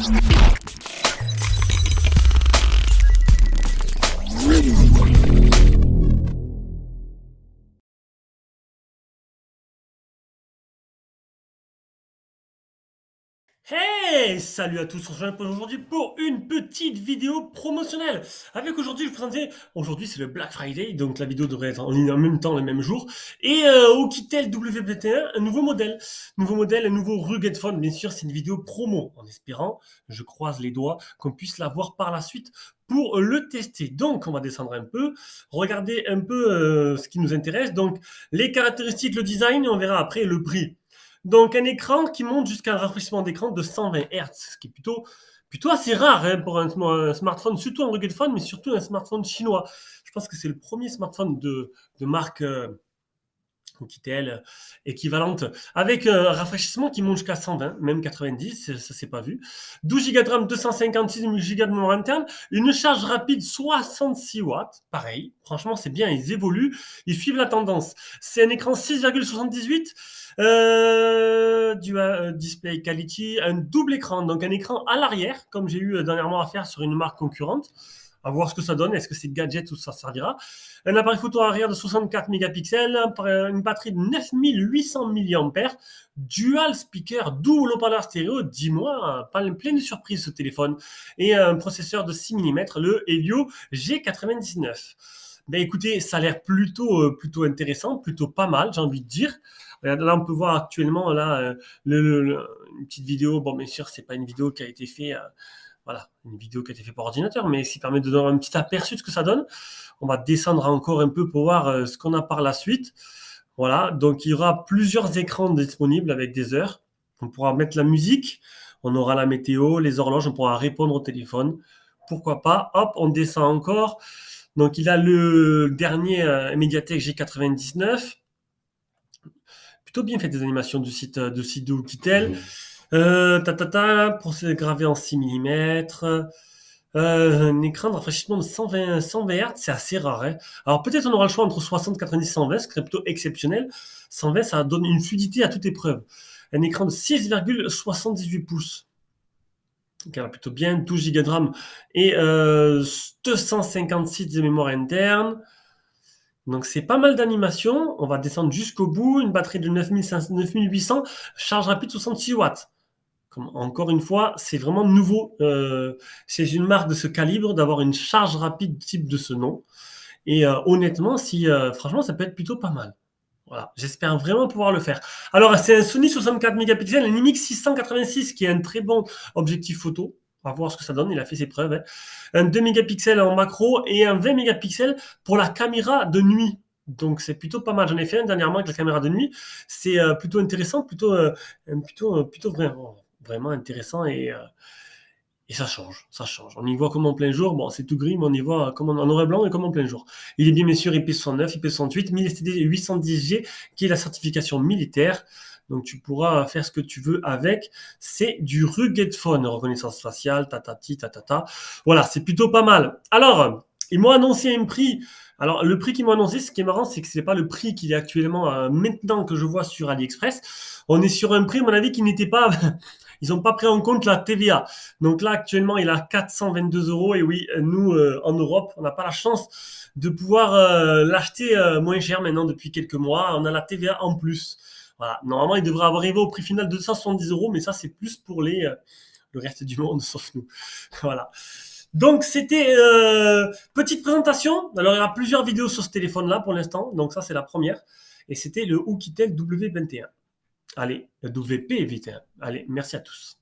Hey! Salut à tous, on se retrouve aujourd'hui pour une petite vidéo promotionnelle. Avec aujourd'hui, je vais vous présenter, aujourd'hui c'est le Black Friday, donc la vidéo devrait être en ligne en même temps, le même jour. Et Oukitel WPT1, un nouveau modèle. Nouveau modèle, un nouveau rugged phone, bien sûr, c'est une vidéo promo, en espérant, je croise les doigts, qu'on puisse l'avoir par la suite pour le tester. Donc, on va descendre un peu, regarder un peu ce qui nous intéresse. Donc, les caractéristiques, le design, et on verra après le prix. Donc un écran qui monte jusqu'à un rafraîchissement d'écran de 120 Hz, ce qui est plutôt assez rare hein, pour un smartphone, surtout un rugged phone, mais surtout un smartphone chinois. Je pense que c'est le premier smartphone de marque Oukitel équivalente, avec un rafraîchissement qui monte jusqu'à 120, même 90, ça s'est pas vu. 12 Go de RAM, 256 Go de mémoire interne, une charge rapide 66 watts, pareil, franchement c'est bien, ils évoluent, ils suivent la tendance. C'est un écran 6,78 Dual Display Quality, un double écran, donc un écran à l'arrière, comme j'ai eu dernièrement à faire sur une marque concurrente. À voir ce que ça donne, est-ce que c'est gadget ou ça servira. Un appareil photo arrière de 64 mégapixels, une batterie de 9800 mAh, dual speaker, double haut-parleur stéréo, dis-moi, pas plein de surprises ce téléphone, et un processeur de 6 mm, le Helio G99. Ben écoutez, ça a l'air plutôt intéressant, plutôt pas mal, j'ai envie de dire. Là, on peut voir actuellement là, une petite vidéo. Bon, bien sûr, c'est pas une vidéo qui a été faite voilà, une vidéo qui a été faite par ordinateur, mais qui permet de donner un petit aperçu de ce que ça donne. On va descendre encore un peu pour voir ce qu'on a par la suite. Voilà, donc il y aura plusieurs écrans disponibles avec des heures. On pourra mettre la musique, on aura la météo, les horloges, on pourra répondre au téléphone. Pourquoi pas. Hop, on descend encore. Donc il a le dernier Mediatek G99. Plutôt bien fait des animations du site de Oukitel. Pour se graver en 6 mm. Un écran de rafraîchissement de 120 Hz, c'est assez rare. Hein. Alors peut-être on aura le choix entre 60, 90, 120, ce qui serait plutôt exceptionnel. 120, ça donne une fluidité à toute épreuve. Un écran de 6,78 pouces. Donc, elle va plutôt bien, 12 Go de RAM et 256 de mémoire interne. Donc c'est pas mal d'animation. On va descendre jusqu'au bout. Une batterie de 9800, charge rapide 66 watts. Encore une fois, c'est vraiment nouveau. C'est une marque de ce calibre d'avoir une charge rapide type de ce nom. Et honnêtement, franchement, ça peut être plutôt pas mal. Voilà, j'espère vraiment pouvoir le faire. Alors, c'est un Sony 64 mégapixels, un IMX 686 qui est un très bon objectif photo. On va voir ce que ça donne, il a fait ses preuves. Hein. Un 2 mégapixels en macro et un 20 mégapixels pour la caméra de nuit. Donc c'est plutôt pas mal. J'en ai fait un dernièrement avec la caméra de nuit. C'est plutôt intéressant, plutôt vraiment intéressant et ça change, ça change. On y voit comme en plein jour, bon c'est tout gris, mais on y voit comme en noir et blanc et comme en plein jour. Il est bien sûr IP69, IP68, 1000 STD 810G, qui est la certification militaire. Donc tu pourras faire ce que tu veux avec. C'est du rugged phone, reconnaissance faciale, tatati, tatata. Voilà, c'est plutôt pas mal. Alors, ils m'ont annoncé un prix. Alors, le prix qu'ils m'ont annoncé, ce qui est marrant, c'est que ce n'est pas le prix qu'il est actuellement maintenant que je vois sur AliExpress. On est sur un prix, à mon avis, qui n'était pas. Ils n'ont pas pris en compte la TVA. Donc là, actuellement, il a 422 euros. Et oui, nous, en Europe, on n'a pas la chance de pouvoir l'acheter moins cher maintenant depuis quelques mois. On a la TVA en plus. Voilà. Normalement, il devrait arriver au prix final de 270 euros, mais ça, c'est plus pour le reste du monde, sauf nous. Voilà. Donc, c'était petite présentation. Alors, il y aura plusieurs vidéos sur ce téléphone-là pour l'instant. Donc, ça, c'est la première. Et c'était le Oukitel W21. Allez, WP21. Allez, merci à tous.